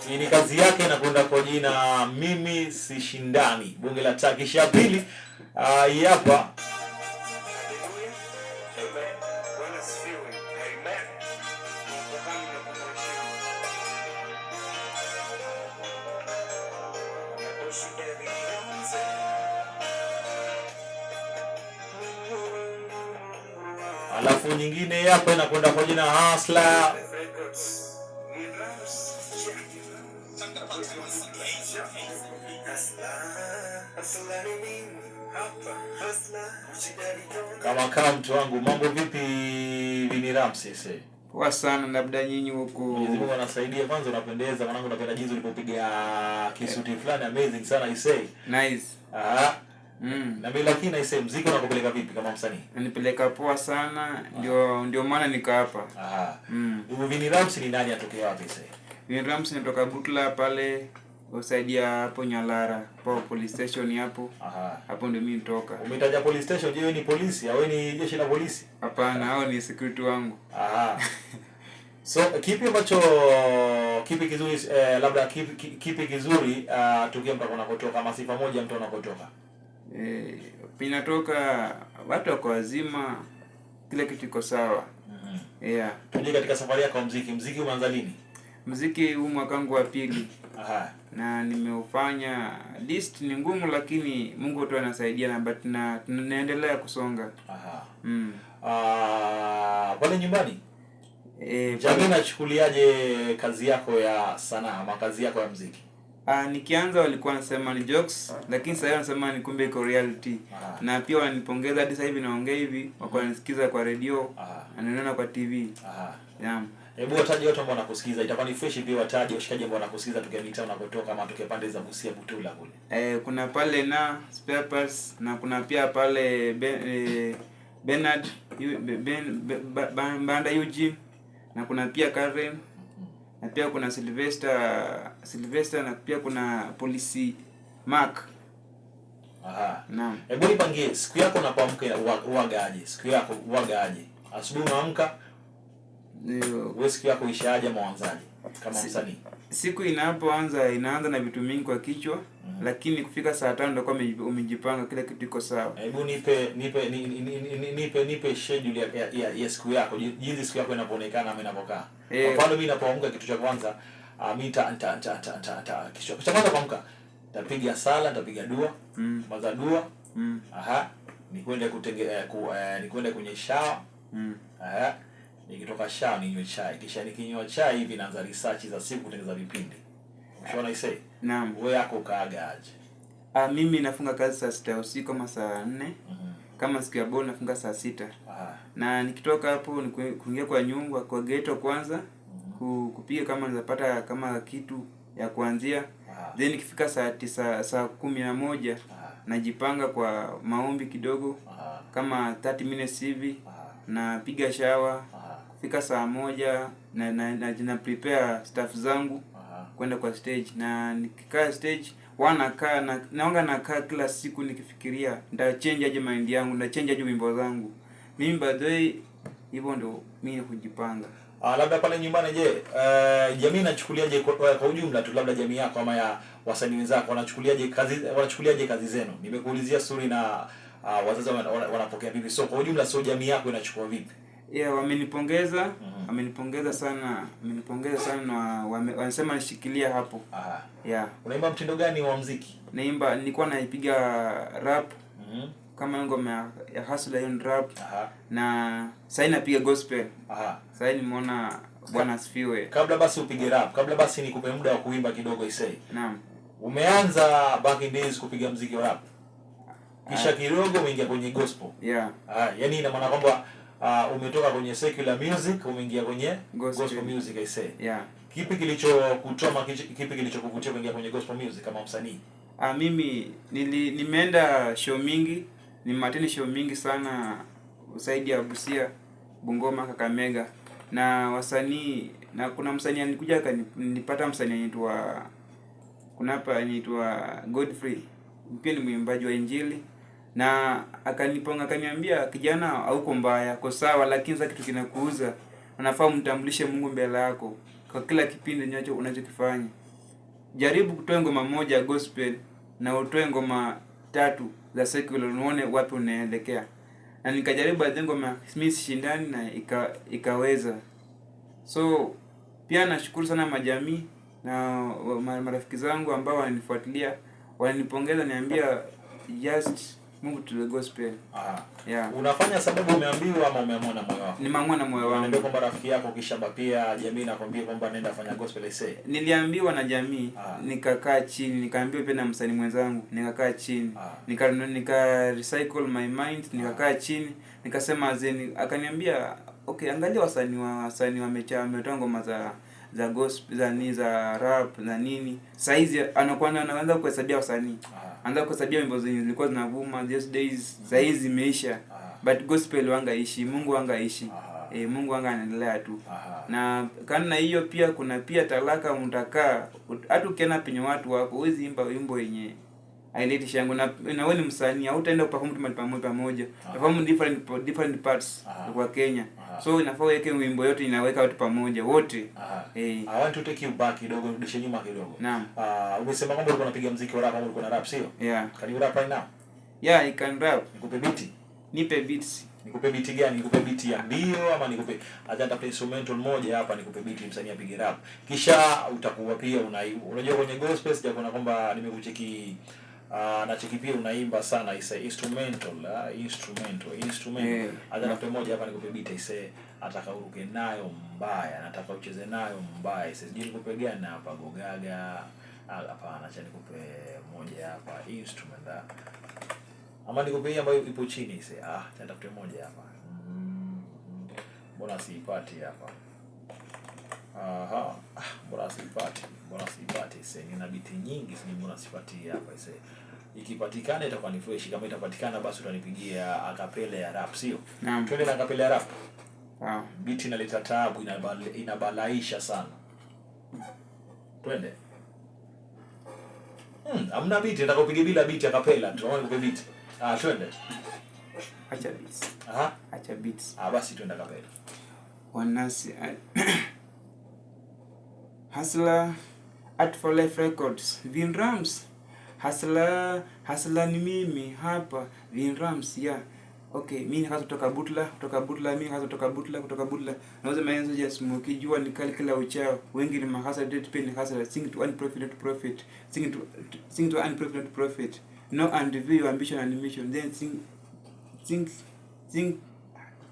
Hii ni kazi yake na kwenda kwa jina Mimi Sishindani. Bunge la Takisha pili. Hii hapa. Alafu nyingine hapa inakwenda kwa jina Hustler. Kama mtu wangu, mambo vipi Vini Ramses? Poa sana, labda nyinyi huko. Mwenyezi Mungu anasaidia. Kwanza unapendeza mwanangu, napenda jinsi ulipopiga kisuti fulani amazing sana I say. Nice. Na mimi lakini I say muziki unakupeleka vipi kama msanii? Unanipeleka poa sana, ndio maana nika hapa. Vini Ramses ni nani, atokea wapi sasa? Vini Ramses natoka Butla pale usaidia hapo Nyalara, kwa police station hapo. Hapo ndio mimi nitoka. Umetaja police station, je, wewe ni polisi au ni jeshi la polisi? Hapana, hao ni security wangu. So kipi kizuri labda kipi kizuri tukia mtu anakotoka, kama sifa moja mtu anakotoka? Pinatoka watu wako wazima, kila kitu iko sawa. Tuje katika safari yako ya muziki umeanza lini? Muziki huu mwaka wangu wa pili. Na nimeufanya, list ni ngumu lakini Mungu tu anasaidia na tunaendelea kusonga. Pale nyumbani jamii nachukuliaje kazi yako ya sanaa ama kazi yako ya muziki? Nikianza walikuwa wanasema ni jokes, lakini sasa wanasema ni kumbe iko reality. Na pia wananipongeza hadi sasa hivi naongea hivi, wako wanisikiza kwa radio, anaona kwa TV. Hebu wataje watu ambao wanakusikiza, itakuwa ni fresh pia wataje washikaji ambao wanakusikiza tukiamita unakotoka ama tukipande za Busia Butula kule. Kuna pale na Spare Parts na kuna pia pale Bernard Banda Eugene na kuna pia Karen na pia kuna Sylvester na pia kuna Police Mark. Naam. Hebu nipangie siku yako unapoamka uagaje? Siku yako uagaje? Asubuhi unaamka, wewe siku yako ishaje mwanzaje kama msanii? Siku inaanza na vitu mingi kwa kichwa, lakini kufika saa 5 ndio kama umejipanga kila kitu iko sawa. Hebu nipe schedule ya siku yako, jinsi siku yako inapoonekana ama inapokaa. Kwa mfano mimi ninapoamka, kitu cha kwanza mimi kitu cha kwanza kuamka nitapiga sala, nitapiga dua, baada dua nikwende kwenye shower. Nikitoka shower ninywe chai, kisha nikinywa chai hivi naanza research za siku kutengeneza vipindi. Unaona isee? Naam. Wewe yako kaaga aje? Mimi nafunga kazi saa 6 usiku kama saa 4. Kama siku ya ball nafunga saa 6. Na nikitoka hapo kuingia kwa nyumba kwa ghetto kwanza, kupiga kama nitapata kama kitu ya kuanzia. Then nikifika saa 9 saa 11 najipanga kwa maombi kidogo kama 30 minutes hivi. Napiga shower. Kufika saa 1 na prepare stuff zangu kwenda kwa stage, na nikikaa stage nakaa kila siku nikifikiria nita change aje mind yangu, nita change aje wimbo zangu. Mimi by the way hivyo ndio mimi hujipanga. Labda pale nyumbani, je, jamii inachukuliaje kwa ujumla tu, labda jamii yako ama ya wasanii wenzako wanachukuliaje kazi zenu? Nimekuulizia story na wazazi wanapokea vipi? So kwa ujumla, so jamii yako inachukua vipi? Wamenipongeza, wamenipongeza sana na wanasema nishikilia hapo. Unaimba mtindo gani wa muziki? Nilikuwa naipiga rap. Kama ngoma ya Hustler hiyo rap. Na sasa napiga gospel. Sasa nimeona Bwana asifiwe. Kabla basi upige rap, kabla basi nikupe muda wa kuimba kidogo isei. Naam. Umeanza back in days kupiga muziki wa rap, kisha kidogo umeingia kwenye gospel. Yaani ina maana kwamba umetoka kwenye secular music umeingia kwenye gospel music I say. Kipi kilichokutoa, kipi kilichokuvutia kuingia kwenye gospel music kama msanii? Mimi nimeenda show mingi, nimeattend show mingi sana zaidi ya Busia, Bungoma, Kakamega na wasanii, na kuna msanii alikuja nilipata msanii anaitwa Godfrey, pia ni mwimbaji wa injili, na akaniambia kijana hauko mbaya, kwa sawa, lakini sasa kitu kinakuuza unafaa mtambulishe Mungu mbele yako. kwa kila kipindi unachokifanya. Jaribu kutoa ngoma moja ya gospel na utoe ngoma 3 za secular, uone wapi unaelekea. Na nikajaribu ngoma Smith shindani na ikaweza. So pia nashukuru sana majamii na marafiki zangu ambao wananifuatilia, wananipongeza, niambia just move to the gospel. Yeah. Unafanya sababu umeambiwa ama umeamua na moyo wako? Nimeamua na moyo wangu. Ndio kwamba rafiki yako kisha pia jamii nakwambia kwamba nenda fanya gospel ise. Niliambiwa na jamii, nikakaa chini, nikaambiwa pia na msanii mwenzangu, nikakaa chini. Nika recycle my mind, nikakaa chini, nikasema akaniambia okay, angalia wasanii wametoa ngoma za gospel, za rap na nini. Saizi anaanza kuhesabia wasanii. Anza kuhesabia wimbo zenye zilikuwa zinavuma these days, saizi zimeisha. But gospel wangaishi, Mungu wangaishi. Mungu wanga anaendelea tu. Na kana hiyo pia kuna pia talaka mtakaa. Hata ukienda penye watu wako, huwezi imba wimbo yenye haileti shango, na wewe ni msanii, hautaenda kuperform pamoja. Perform different parts kwa Kenya. So inafaa weke wimbo yote inaweka watu pamoja wote. I want to take you back kidogo, rudishe nyuma kidogo. Naam. Umesema kwamba ulikuwa unapiga muziki wa rap au ulikuwa na rap, sio? Yeah. Can you rap right now? Yeah, I can rap. Nikupe beat? Nipe beats. Nikupe beat gani? Nikupe beat ya mbio ama nikupe hata instrumental moja hapa, nikupe beat msanii apige rap. Kisha utakuwa pia unajua kwenye gospel sijakuona kwamba nimekucheki na cheki pia unaimba sana instrumental. Hata nikupe moja hapa, nikupe beat ataka uruke nayo mbaya, nataka ucheze nayo mbaya. Sijui nikupe gani hapa, Gogaga. Hapana, acha nikupe moja hapa instrument ama nikupe hii ambayo ipo chini nitafuta moja hapa. Mbona siipati hapa? Mbona siipati nina biti nyingi, sijui mbona sipati hapa Ikipatikana itakuwa ni fresh, kama itapatikana basi utanipigia akapela ya rap, sio? Naam. Twende na akapela ya rap. Beat inaleta taabu, inabalaisha sana. Twende. Hamna beat, nataka upige bila beat akapela tu. Naomba nikupe beat. Twende. Acha beats. Acha beats. Basi twende akapela. Wanasi Hustler at for life records. Vin Rams. Hustler ni mimi hapa, Vin Rams, yeah. Okay, mimi nikaanza kutoka Butla, mimi nikaanza kutoka Butla. Naweza maenzo ya smoke, jua ni kila uchao. Wengi ni mahasa date pen hustler, sing to unprofit not profit. Sing to unprofit not profit. No and review your ambition and mission. Then sing.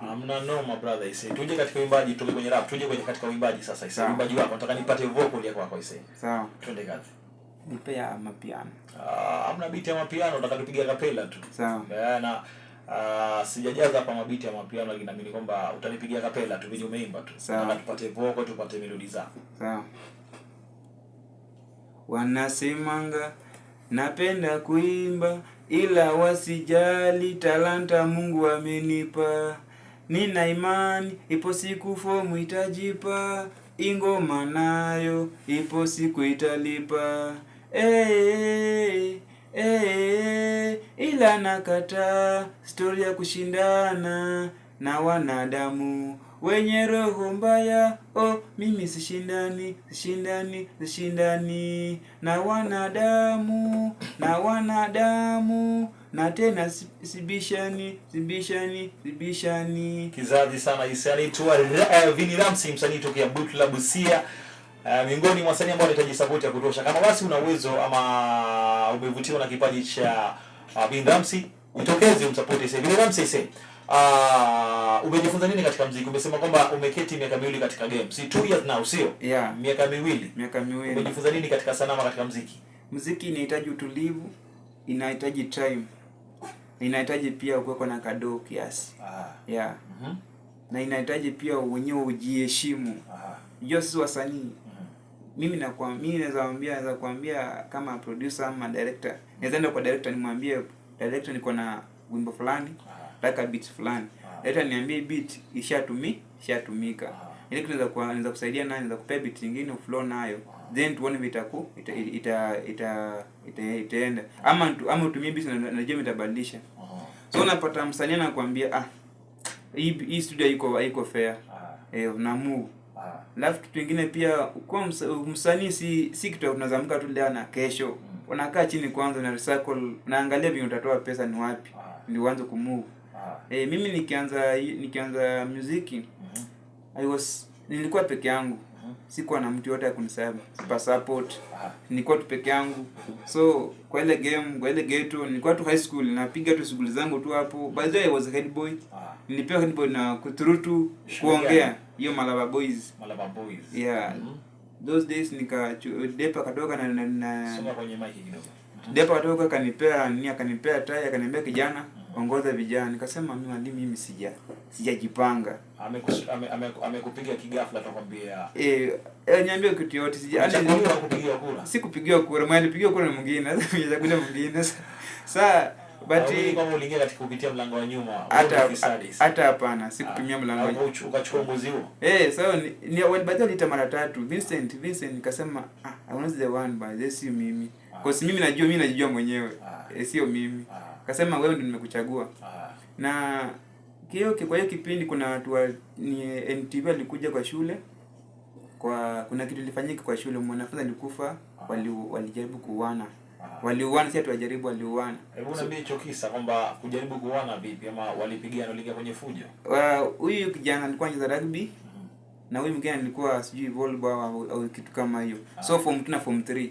Amna no brother tuje katika uimbaji, tuke kwenye rap, tuje katika uimbaji sasa. Uimbaji wako nataka nipate vocal yako kwako Sawa. Twende kazi. Nipe ya mapiano. Hamna beat ya mapiano, nataka tupige kapela tu. Sawa. Na sijajaza hapa mabiti ya mapiano, lakini naamini kwamba utanipigia kapela tu vile umeimba tu. Nataka tupate vocal, tupate melody zako. Sawa. Wanasemanga napenda kuimba ila wasijali talanta Mungu amenipa. Nina imani ipo siku fomu itajipa, ingoma nayo ipo siku italipa. Ila nakataa story ya kushindana na wanadamu wenye roho mbaya. Mimi sishindani na wanadamu na tena sibishani. Kizazi sana isani tu Vin Rams, msanii tokea Butla Busia. Miongoni mwa wasanii ambao wanahitaji support ya kutosha. Kama basi una uwezo ama umevutiwa na kipaji cha Vin Rams, jitokeze umsupport Vin Rams. Umejifunza nini katika muziki? Umesema kwamba umeketi miaka miwili katika game. Si 2 years now, sio? Yeah. Miaka miwili. Umejifunza nini katika sanaa katika muziki? Muziki inahitaji utulivu, inahitaji time. Inahitaji pia kuweko na kadoo kiasi. Yeah. Na inahitaji pia wenyewe ujiheshimu. Hiyo sisi wasanii. Mimi naweza kuambia kama producer ama director. Naweza enda kwa director nimwambie director niko na wimbo fulani, like beat fulani. Director niambie beat ishatumika. Ile kitu naweza kusaidia nayo, naweza kupea beat nyingine uflow nayo. Then tuone itaenda. Ama utumie beat na najua itabadilisha. So unapata msanii anakuambia hii studio haiko fair. Na move. Alafu kitu kingine pia kwa msanii si kitu unazamka tu leo na kesho. Unakaa chini kwanza na recycle, naangalia vile utatoa pesa ni wapi ndio uanze kumove. Mimi nikianza muziki nilikuwa peke yangu. Sikuwa na mtu yote akunisaidia, super support. Nilikuwa tu peke yangu. So kwa ile ghetto nilikuwa tu high school, napiga tu shughuli zangu tu hapo. By the way I was a head boy. Nilipewa head boy na kuturutu kuongea hiyo Malaba Boys. Yeah. Those days Depa katoka na soma kwenye mic kidogo. Depa katoka akanipea tai, akaniambia kijana ongoza vijana. Nikasema mimi sijajipanga. Amekupiga kigafla atakwambia. Niambia kitu yote kupigia kura. Sikupigiwa kura, mali pigiwa kura mwingine. Sasa mimi kuna mwingine. Sasa but kama uliingia katika kupitia mlango wa nyuma, hata hapana, sikupimia mlango. Ukachukua mbuzi huo. So ni walibadili lita mara 3. Vincent nikasema I was the one by this mimi. Kwa sababu mimi najijua mwenyewe. Sio mimi. Akasema wewe ndio nimekuchagua. Na kwa hiyo kipindi kuna watu ni NTV alikuja kwa shule. Kuna kitu kilifanyika kwa shule, mwanafunzi alikufa, walijaribu kuuana. Waliuana, si wajaribu waliuana. Hebu niambie hicho kisa kwamba kujaribu kuuana vipi ama walipigana liga kwenye fujo? Huyu kijana alikuwa anacheza rugby na huyu mwingine alikuwa sijui volleyball au kitu kama hiyo. So form 2 na form 3.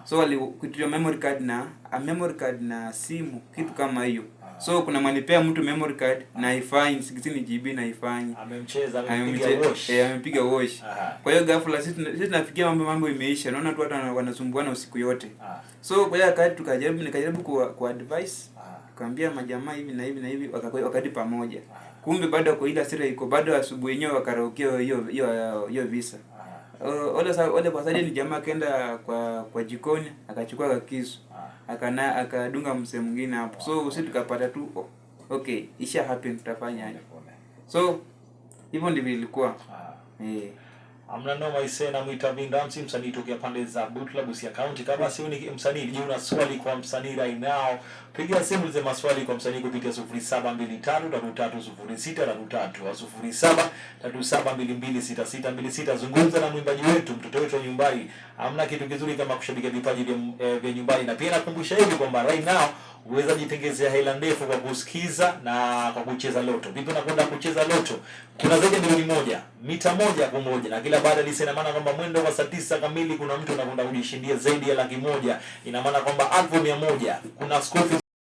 So walikutia memory card na simu kitu kama hiyo. So kuna manipea mtu memory card na ifine 16 GB na ifine. Amepiga wash. Kwa hiyo ghafla sisi tunafikia mambo imeisha. Naona tu watu wanasumbuana usiku yote. So kwa hiyo wakati nikajaribu ku advice, kaambia majamaa hivi na hivi wakati pamoja. Kumbe bado kwa ile hasira iko, bado asubuhi yenyewe wakaraukia hiyo visa. Ole pasadi ni jamaa kaenda kwa jikoni akachukua kisu akadunga msee mwingine hapo. So sisi tukapata tu okay, isha happen, tutafanya aje. So hivyo ndivyo ilikuwa. Amna noma isena muita Vindamsi, msanii tokea pande za Butla Busia County. Kama si ni msanii, je, una swali kwa msanii right now? Piga simu za maswali kwa msanii kupitia 0723330633 au 0737226626. Zungumza na mwimbaji wetu, mtoto wetu wa nyumbani. Hamna kitu kizuri kama kushabikia vipaji vya nyumbani. Na pia nakumbusha hivi kwamba right now uweza jitengezea hela ndefu kwa kusikiza na kwa kucheza loto. Vipi unakwenda kucheza loto? Kuna zaidi ya milioni 1, mita 1 kwa moja, na kila baada lisena maana kwamba mwendo wa saa 9 kamili kuna mtu anakwenda kujishindia zaidi ya 100,000. Ina maana kwamba 100,000 kuna school